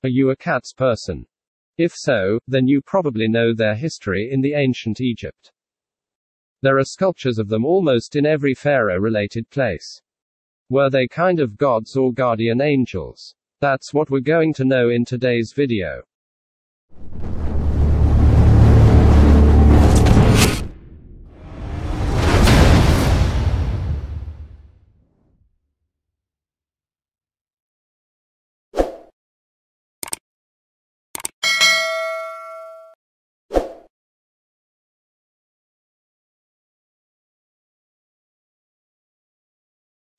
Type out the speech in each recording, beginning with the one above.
Are you a cats person? If so, then you probably know their history in the ancient Egypt. There are sculptures of them almost in every pharaoh-related place. Were they kind of gods or guardian angels? That's what we're going to know in today's video.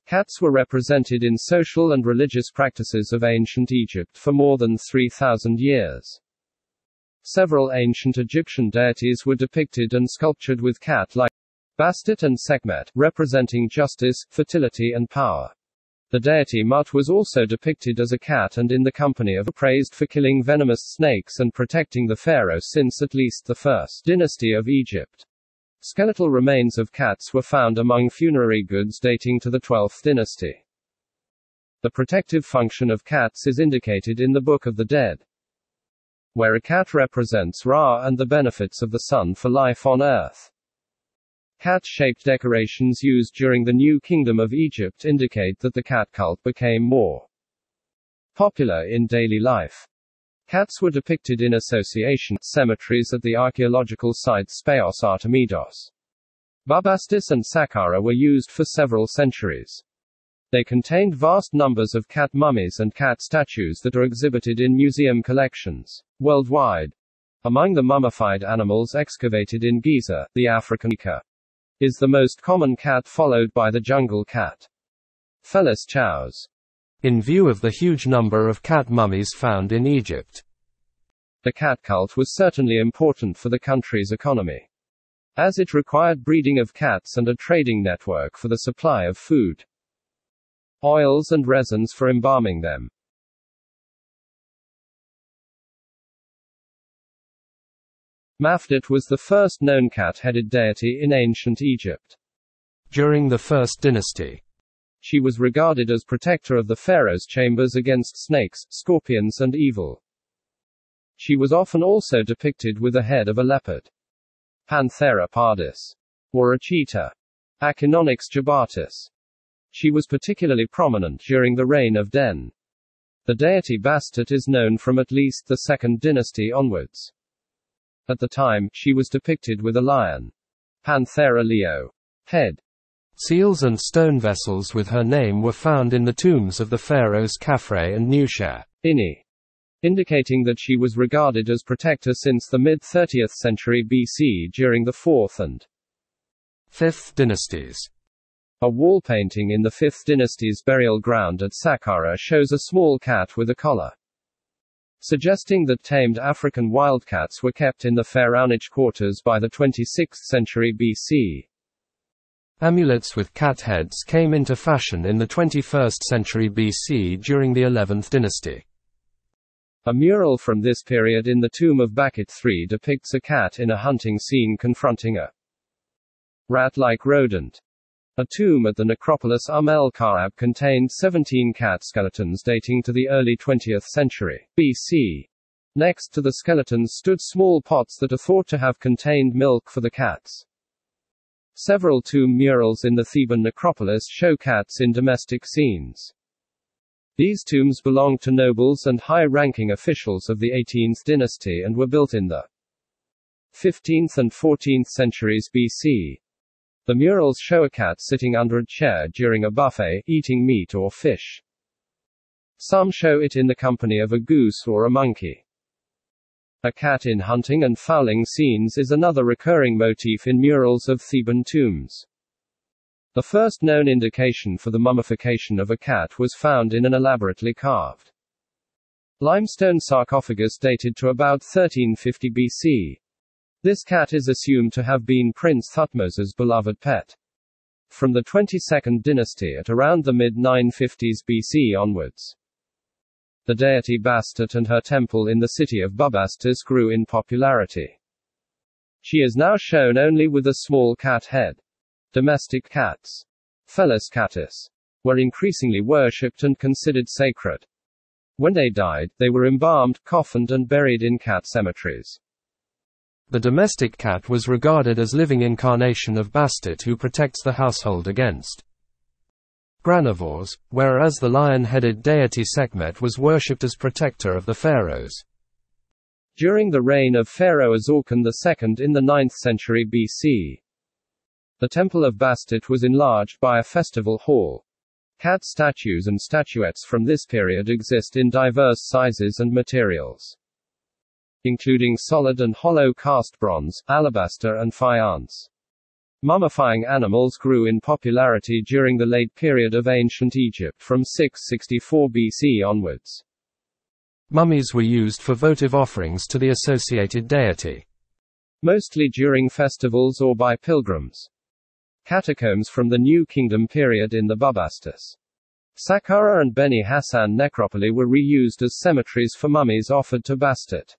Cats were represented in social and religious practices of ancient Egypt for more than 3,000 years. Several ancient Egyptian deities were depicted and sculptured with cat-like Bastet and Sekhmet, representing justice, fertility and power. The deity Mut was also depicted as a cat and in the company of praised for killing venomous snakes and protecting the pharaoh since at least the first dynasty of Egypt. Skeletal remains of cats were found among funerary goods dating to the 12th dynasty. The protective function of cats is indicated in the Book of the Dead, where a cat represents Ra and the benefits of the sun for life on earth. Cat-shaped decorations used during the New Kingdom of Egypt indicate that the cat cult became more popular in daily life. Cats were depicted in association cemeteries at the archaeological site Speos Artemidos. Bubastis and Saqqara were used for several centuries. They contained vast numbers of cat mummies and cat statues that are exhibited in museum collections worldwide. Among the mummified animals excavated in Giza, the African ika is the most common cat, followed by the jungle cat, Felis chows. In view of the huge number of cat mummies found in Egypt, the cat cult was certainly important for the country's economy, as it required breeding of cats and a trading network for the supply of food, oils and resins for embalming them. Mafdet was the first known cat-headed deity in ancient Egypt. During the First Dynasty, she was regarded as protector of the pharaoh's chambers against snakes, scorpions and evil. She was often also depicted with the head of a leopard, Panthera pardus, or a cheetah, Achinonyx jubatus. She was particularly prominent during the reign of Den. The deity Bastet is known from at least the Second Dynasty onwards. At the time, she was depicted with a lion, Panthera leo, head. Seals and stone vessels with her name were found in the tombs of the pharaohs Khafre and Ini, indicating that she was regarded as protector since the mid-30th century BC during the 4th and 5th dynasties. A wall painting in the 5th dynasty's burial ground at Saqqara shows a small cat with a collar, suggesting that tamed African wildcats were kept in the pharaonic quarters by the 26th century BC. Amulets with cat heads came into fashion in the 21st century BC during the 11th dynasty. A mural from this period in the tomb of Bakit III depicts a cat in a hunting scene confronting a rat-like rodent. A tomb at the necropolis el Ka'ab contained 17 cat skeletons dating to the early 20th century BC. Next to the skeletons stood small pots that are thought to have contained milk for the cats. Several tomb murals in the Theban necropolis show cats in domestic scenes. These tombs belonged to nobles and high-ranking officials of the 18th dynasty and were built in the 15th and 14th centuries BC. The murals show a cat sitting under a chair during a buffet, eating meat or fish. Some show it in the company of a goose or a monkey. A cat in hunting and fowling scenes is another recurring motif in murals of Theban tombs. The first known indication for the mummification of a cat was found in an elaborately carved limestone sarcophagus dated to about 1350 BC. This cat is assumed to have been Prince Thutmose's beloved pet. From the 22nd dynasty at around the mid-950s BC onwards, the deity Bastet and her temple in the city of Bubastis grew in popularity. She is now shown only with a small cat head. Domestic cats, Felis catus, were increasingly worshipped and considered sacred. When they died, they were embalmed, coffined and buried in cat cemeteries. The domestic cat was regarded as living incarnation of Bastet who protects the household against granivores, whereas the lion-headed deity Sekhmet was worshipped as protector of the pharaohs. During the reign of Pharaoh Azorkhan II in the 9th century BC, the temple of Bastet was enlarged by a festival hall. Cat statues and statuettes from this period exist in diverse sizes and materials, including solid and hollow cast bronze, alabaster and faience. Mummifying animals grew in popularity during the late period of ancient Egypt from 664 BC onwards. Mummies were used for votive offerings to the associated deity, mostly during festivals or by pilgrims. Catacombs from the New Kingdom period in the Bubastis, Saqqara and Beni Hassan necropoli were reused as cemeteries for mummies offered to Bastet.